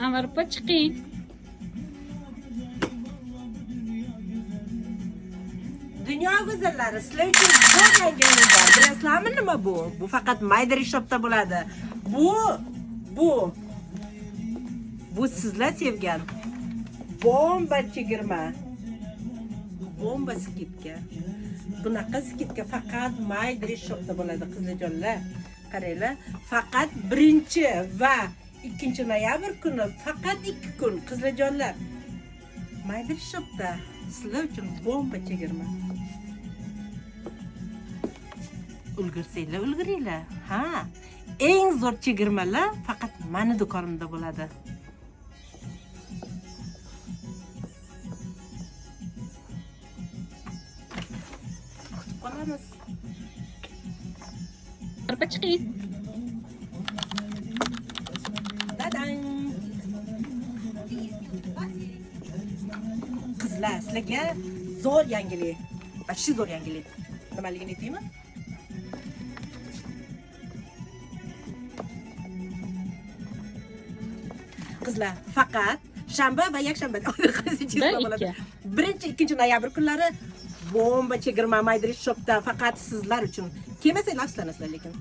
Anvar opa chiqing. Dunyo go'zallari, sizlar uchun zo'r yangi o'yin bor. Bilasizlarmi nima bu? Bu faqat Mayder Shop'da bo'ladi. Bu sizlar sevgan bomba chegirma. Bomba skidka. Bunaqa skidka faqat Mayder Shop'da bo'ladi, qizlarjonlar. Qaranglar, faqat 1 va 2 noyabr kuni faqat 2 kun, qizlarjonlar. Mayder Shop'da sizlar uchun bomba chegirma. Ulgursanglar, ulguringlar. Ha, eng zo'r chegirmalar faqat meni do'konimda bo'ladi. Kutib qolamiz. Opa chiqing. Dadang. Qizlar, sizlarga zo'r yangilik. Bashi zo'r yangilik. Nimaligini aytaymi? Qizlar, faqat shanba va yakshanba bo'ladi. 1-2 noyabr kunlari bomba chegirma Mayder Shop'da faqat sizlar uchun. Kelmasanglar afsuslanasizlar lekin.